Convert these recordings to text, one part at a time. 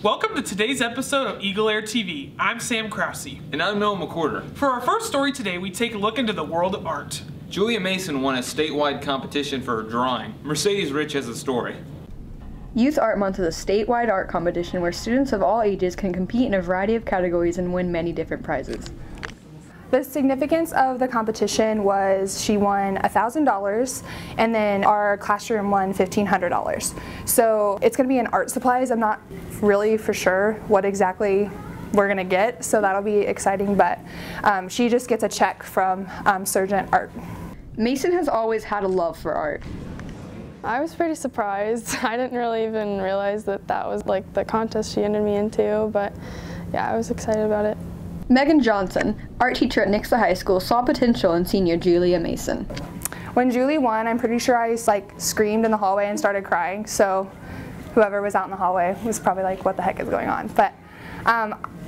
Welcome to today's episode of EagleAir TV. I'm Sam Krause. And I'm Noah McWhorter. For our first story today, we take a look into the world of art. Julia Mason won a statewide competition for her drawing. Mercedes Rich has a story. Youth Art Month is a statewide art competition where students of all ages can compete in a variety of categories and win many different prizes. The significance of the competition was she won $1,000 and then our classroom won $1,500. So it's going to be in art supplies. I'm not really for sure what exactly we're going to get, so that'll be exciting, but she just gets a check from Surgeon Art. Mason has always had a love for art. I was pretty surprised. I didn't really even realize that that was like the contest she entered me into, but yeah, I was excited about it. Megan Johnson, art teacher at Nixa High School, saw potential in senior Julia Mason. When Julie won, I'm pretty sure I screamed in the hallway and started crying, so whoever was out in the hallway was probably like, what the heck is going on? But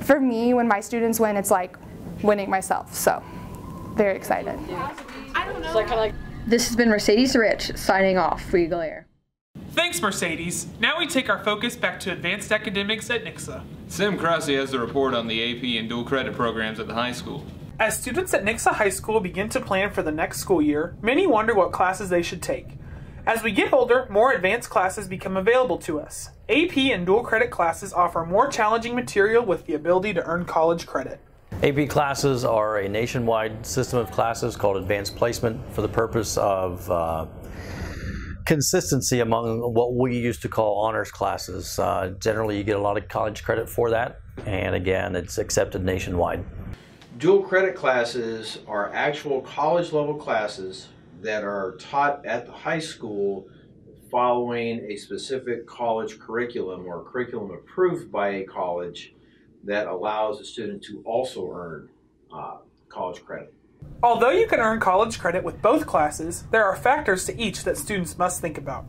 for me, when my students win, it's like winning myself, so very excited. This has been Mercedes Rich signing off for Eagle Air. Thanks, Mercedes. Now we take our focus back to advanced academics at Nixa. Sam Krause has the report on the AP and dual credit programs at the high school. As students at Nixa High School begin to plan for the next school year, many wonder what classes they should take. As we get older, more advanced classes become available to us. AP and dual credit classes offer more challenging material with the ability to earn college credit. AP classes are a nationwide system of classes called advanced placement for the purpose of consistency among what we used to call honors classes. Generally, you get a lot of college credit for that, and again, it's accepted nationwide. Dual credit classes are actual college level classes that are taught at the high school following a specific college curriculum or curriculum approved by a college that allows a student to also earn college credit. Although you can earn college credit with both classes, there are factors to each that students must think about.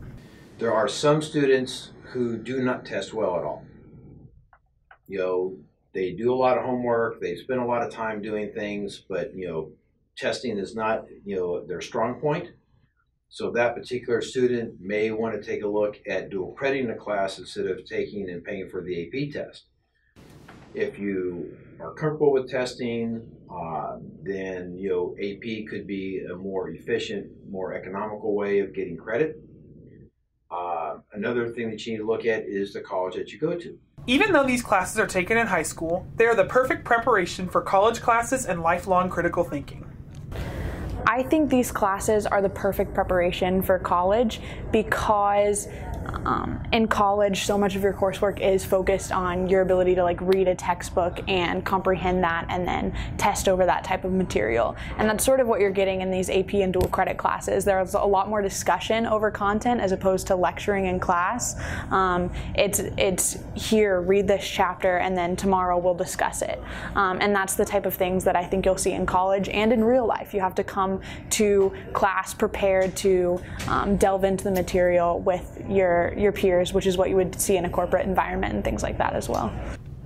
There are some students who do not test well at all. They do a lot of homework, they spend a lot of time doing things, but testing is not their strong point. So that particular student may want to take a look at dual crediting a class instead of taking and paying for the AP test. If you are comfortable with testing, then AP could be a more efficient, more economical way of getting credit. Another thing that you need to look at is the college that you go to. Even though these classes are taken in high school, they are the perfect preparation for college classes and lifelong critical thinking. I think these classes are the perfect preparation for college because in college, so much of your coursework is focused on your ability to read a textbook and comprehend that and then test over that type of material. And that's sort of what you're getting in these AP and dual credit classes. There's a lot more discussion over content as opposed to lecturing in class. It's here, read this chapter, and then tomorrow we'll discuss it. And that's the type of things that I think you'll see in college and in real life. You have to come to class prepared to delve into the material with your peers, which is what you would see in a corporate environment and things like that as well.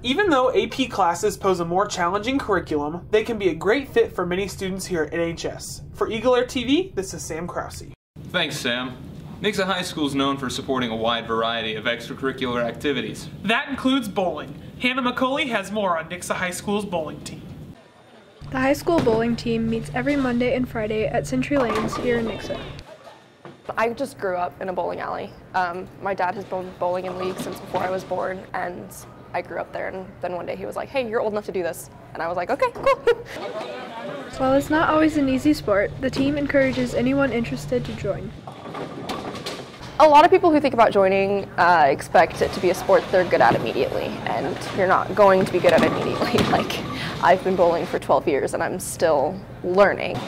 Even though AP classes pose a more challenging curriculum, they can be a great fit for many students here at NHS. For EagleAir TV, this is Sam Krause. Thanks, Sam. Nixa High School is known for supporting a wide variety of extracurricular activities. That includes bowling. Hannah McCauley has more on Nixa High School's bowling team. The high school bowling team meets every Monday and Friday at Century Lanes here in Nixa. I just grew up in a bowling alley. My dad has been bowling in league since before I was born, and I grew up there, and then one day he was like, hey, you're old enough to do this. And I was like, okay, cool. While it's not always an easy sport, the team encourages anyone interested to join. A lot of people who think about joining expect it to be a sport they're good at immediately, and you're not going to be good at it immediately. I've been bowling for 12 years and I'm still learning.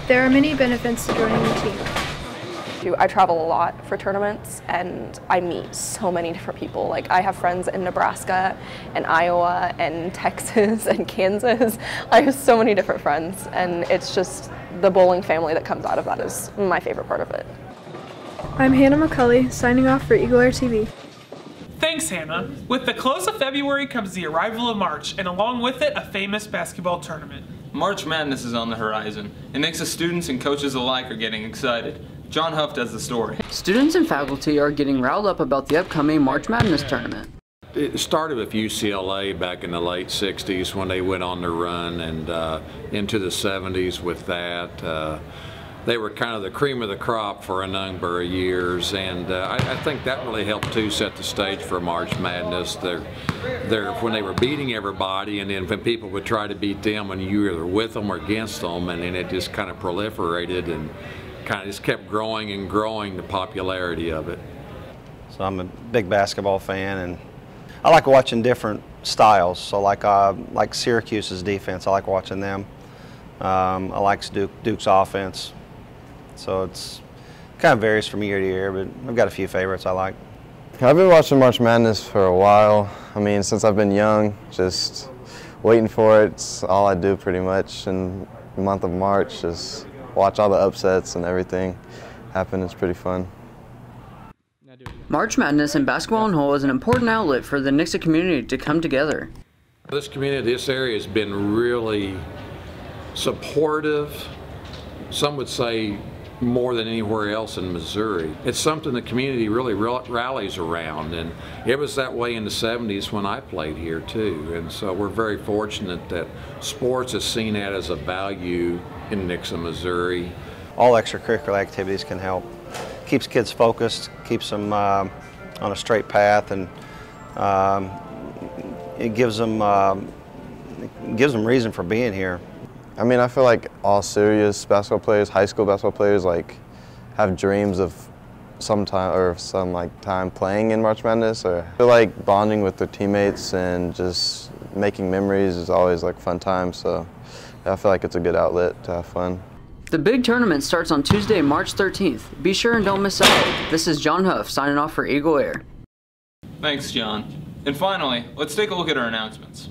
There are many benefits to joining the team. I travel a lot for tournaments and I meet so many different people. I have friends in Nebraska and Iowa and Texas and Kansas. I have so many different friends, and it's just the bowling family that comes out of that is my favorite part of it. I'm Hannah McCulley, signing off for EagleAir TV. Thanks, Hannah. With the close of February comes the arrival of March, and along with it, a famous basketball tournament. March Madness is on the horizon, and Nixa students and coaches alike are getting excited. John Huff does the story. Students and faculty are getting riled up about the upcoming March Madness tournament. It started with UCLA back in the late 60s when they went on the run, and into the 70s with that. They were kind of the cream of the crop for a number of years, and I think that really helped too set the stage for March Madness. When they were beating everybody, and then when people would try to beat them, and you were either with them or against them, and then it just kind of proliferated and kind of just kept growing and growing, the popularity of it. So I'm a big basketball fan, and I like watching different styles. So like Syracuse's defense, I like watching them. I like Duke's offense. So it's kind of varies from year to year, but I've got a few favorites I like. I've been watching March Madness for a while. I mean, since I've been young, just waiting for it. It's all I do pretty much in the month of March, just watch all the upsets and everything happen. It's pretty fun. March Madness in basketball and whole is an important outlet for the Nixa community to come together. This community, this area has been really supportive. Some would say more than anywhere else in Missouri. It's something the community really rallies around, and it was that way in the 70s when I played here too. And so we're very fortunate that sports is seen as a value in Nixa, Missouri. All extracurricular activities can help. Keeps kids focused, keeps them on a straight path, and it gives them reason for being here. I mean, I feel like all serious basketball players, high school basketball players, like have dreams of some time playing in March Madness. Or I feel like bonding with their teammates and just making memories is always like fun time. So I feel like it's a good outlet to have fun. The big tournament starts on Tuesday, March 13th. Be sure and don't miss out. This is John Huff signing off for Eagle Air. Thanks, John. And finally, let's take a look at our announcements.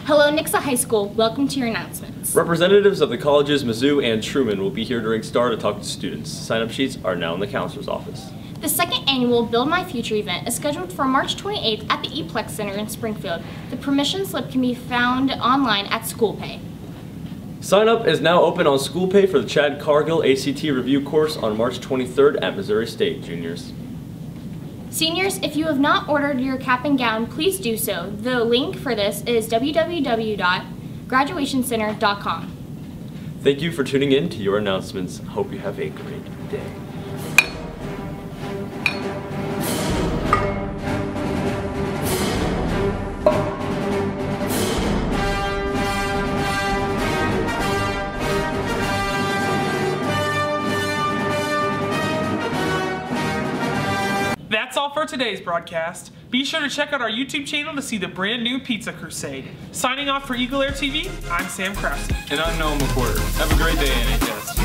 Hello, Nixa High School. Welcome to your announcements. Representatives of the colleges Mizzou and Truman will be here during STAR to talk to students. Sign-up sheets are now in the counselor's office. The second annual Build My Future event is scheduled for March 28th at the ePlex Center in Springfield. The permission slip can be found online at SchoolPay. Sign-up is now open on SchoolPay for the Chad Cargill ACT review course on March 23rd at Missouri State, juniors. Seniors, if you have not ordered your cap and gown, please do so. The link for this is www.graduationcenter.com. Thank you for tuning in to your announcements. Hope you have a great day. That's all for today's broadcast. Be sure to check out our YouTube channel to see the brand new Pizza Crusade. Signing off for EagleAir TV, I'm Sam Krause. And I'm Noah McWhorter. Have a great day, NHS.